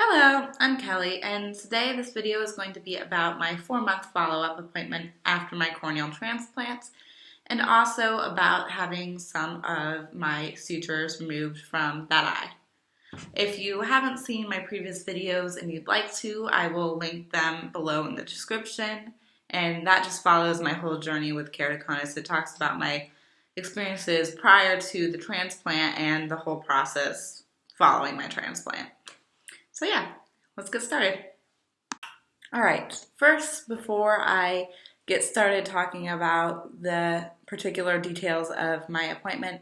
Hello, I'm Kelly, and today this video is going to be about my 4-month follow-up appointment after my corneal transplant, and also about having some of my sutures removed from that eye. If you haven't seen my previous videos and you'd like to, I will link them below in the description, and that just follows my whole journey with keratoconus. It talks about my experiences prior to the transplant and the whole process following my transplant. So yeah, let's get started. All right, first, before I get started talking about the particular details of my appointment,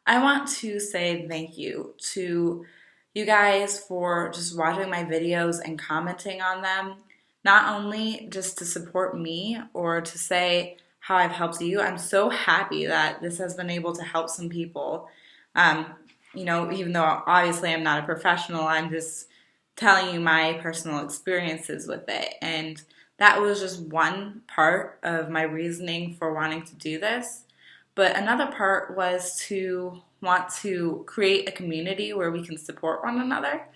I want to say thank you to you guys for just watching my videos and commenting on them. Not only just to support me or to say how I've helped you, I'm so happy that this has been able to help some people. Even though obviously I'm not a professional, I'm just telling you my personal experiences with it. And that was just one part of my reasoning for wanting to do this. But another part was to want to create a community where we can support one another.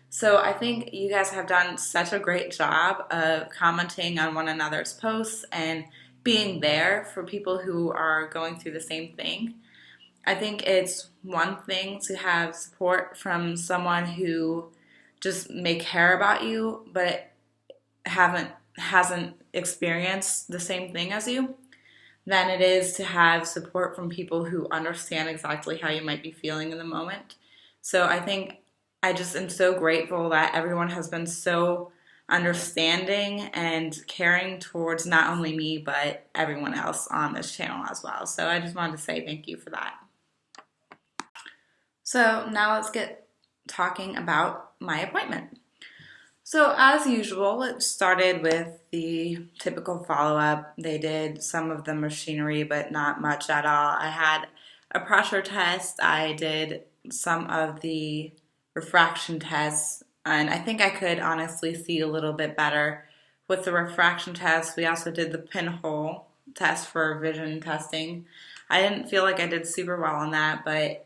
So I think you guys have done such a great job of commenting on one another's posts and being there for people who are going through the same thing. I think it's one thing to have support from someone who just may care about you, but hasn't experienced the same thing as you, than it is to have support from people who understand exactly how you might be feeling in the moment. So I think I just am so grateful that everyone has been so understanding and caring towards not only me, but everyone else on this channel as well. So I just wanted to say thank you for that. So now let's get talking about my appointment. So as usual, it started with the typical follow-up. They did some of the machinery, but not much at all. I had a pressure test. I did some of the refraction tests, and I think I could honestly see a little bit better with the refraction test. We also did the pinhole test for vision testing. I didn't feel like I did super well on that, but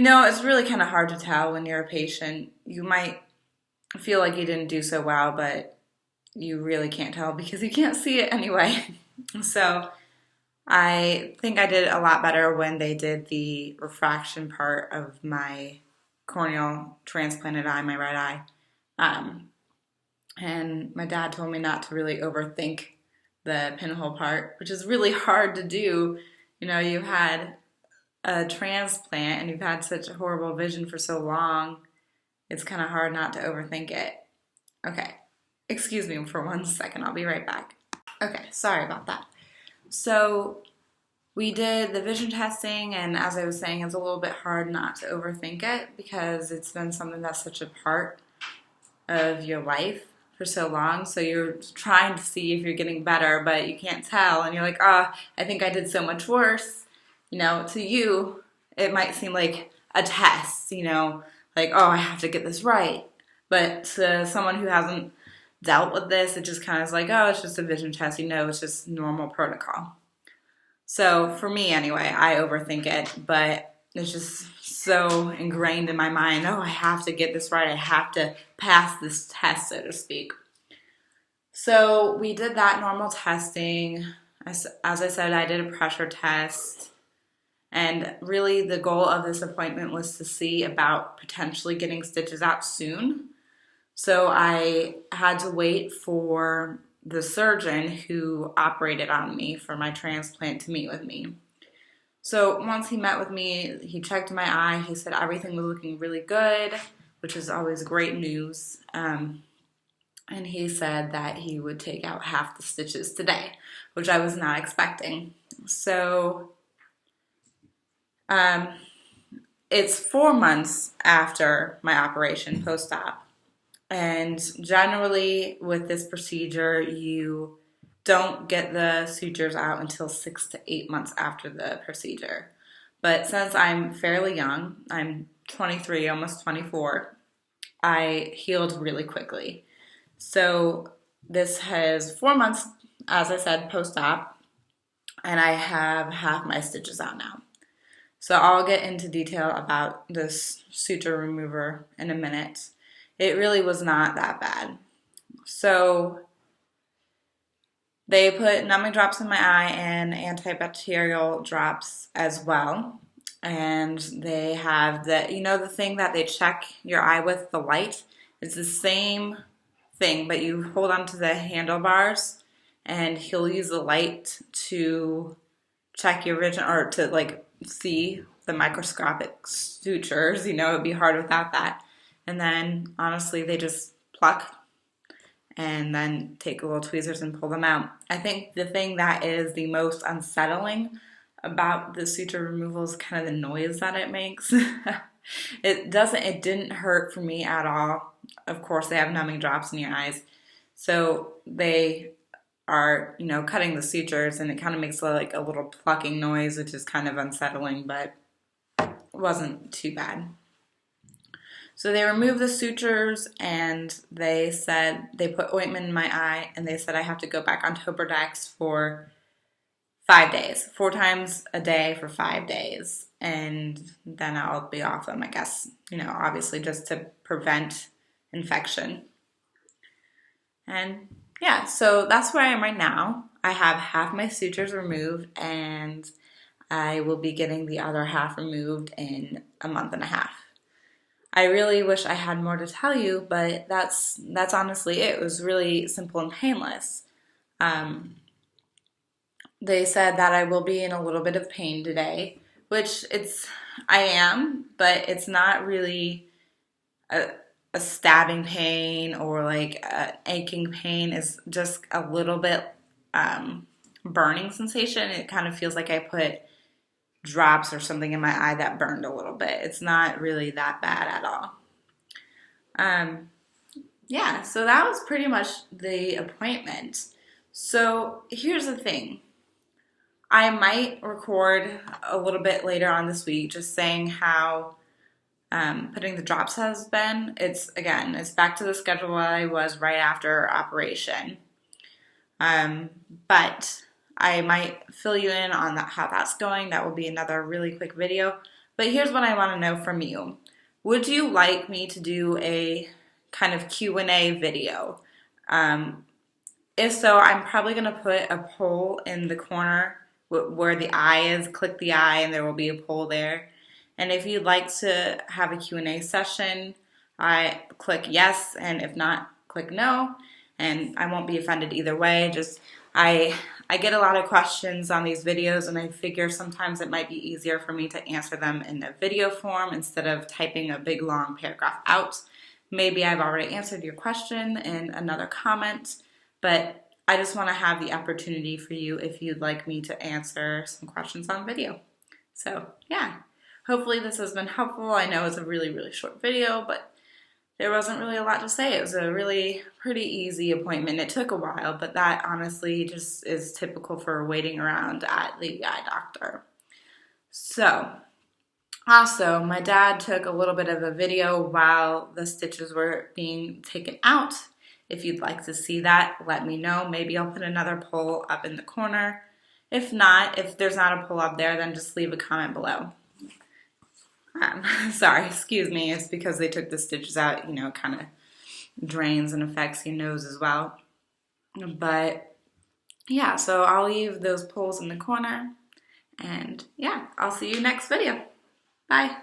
it's really kind of hard to tell when you're a patient. You might feel like you didn't do so well, but you really can't tell because you can't see it anyway. So I think I did a lot better when they did the refraction part of my corneal transplanted eye, my right eye. And my dad told me not to really overthink the pinhole part, which is really hard to do. You had a transplant and you've had such a horrible vision for so long, it's kind of hard not to overthink it. Okay, excuse me for 1 second, I'll be right back. Okay, sorry about that. So we did the vision testing, and as I was saying, it's a little bit hard not to overthink it because it's been something that's such a part of your life for so long. So you're trying to see if you're getting better, but you can't tell, and you're like, I think I did so much worse. To you, it might seem like a test, like, I have to get this right. But to someone who hasn't dealt with this, it just kind of is like, it's just a vision test, it's just normal protocol. So for me anyway, I overthink it, but it's just so ingrained in my mind, I have to get this right, I have to pass this test, so to speak. So we did that normal testing. As I said, I did a pressure test. And really the goal of this appointment was to see about potentially getting stitches out soon. So I had to wait for the surgeon who operated on me for my transplant to meet with me. So once he met with me, he checked my eye. He said everything was looking really good, which is always great news. And he said that he would take out half the stitches today, which I was not expecting. So it's 4 months after my operation, post-op. And generally with this procedure, you don't get the sutures out until 6 to 8 months after the procedure. But since I'm fairly young, I'm 23, almost 24, I healed really quickly. So this has 4 months, as I said, post-op, and I have half my stitches out now. So I'll get into detail about this suture remover in a minute. It really was not that bad. So they put numbing drops in my eye and antibacterial drops as well. And they have the thing that they check your eye with, the light. It's the same thing, but you hold onto the handlebars and he'll use the light to check your vision or to like see the microscopic sutures. It'd be hard without that. And then honestly, they just pluck and then take little tweezers and pull them out. I think the thing that is the most unsettling about the suture removal is kind of the noise that it makes. It didn't hurt for me at all. Of course, they have numbing drops in your eyes. So they are, cutting the sutures, and it kind of makes like a little plucking noise, which is kind of unsettling, but it wasn't too bad. So they removed the sutures, and they said they put ointment in my eye, and they said I have to go back on Tobradex for 5 days, 4 times a day for 5 days, and then I'll be off them, I guess, obviously just to prevent infection. And yeah, so that's where I am right now. I have half my sutures removed, and I will be getting the other half removed in a month and a half. I really wish I had more to tell you, but that's honestly it. It was really simple and painless. They said that I will be in a little bit of pain today, which I am, but it's not really a stabbing pain or like an aching pain. It's just a little bit burning sensation. It kind of feels like I put drops or something in my eye that burned a little bit. It's not really that bad at all. Yeah, so that was pretty much the appointment. So here's the thing. I might record a little bit later on this week just saying how putting the drops has been. It's back to the schedule I was right after operation. But I might fill you in on how that's going. That will be another really quick video. But here's what I want to know from you. Would you like me to do a kind of Q&A video? If so, I'm probably going to put a poll in the corner where the eye is. Click the eye and there will be a poll there. And if you'd like to have a Q&A session, I click yes, and if not, click no. And I won't be offended either way. Just I get a lot of questions on these videos, and I figure sometimes it might be easier for me to answer them in a video form instead of typing a big long paragraph out. Maybe I've already answered your question in another comment, but I just want to have the opportunity for you if you'd like me to answer some questions on video. So yeah, hopefully this has been helpful. I know it's a really, really short video, but there wasn't really a lot to say. It was a really pretty easy appointment. It took a while, but that honestly just is typical for waiting around at the eye doctor. So, also, my dad took a little bit of a video while the stitches were being taken out. If you'd like to see that, let me know. Maybe I'll put another poll up in the corner. If not, if there's not a poll up there, then just leave a comment below. Sorry, excuse me. It's because they took the stitches out, kind of drains and affects your nose as well. But yeah, so I'll leave those polls in the corner. And yeah, I'll see you next video. Bye.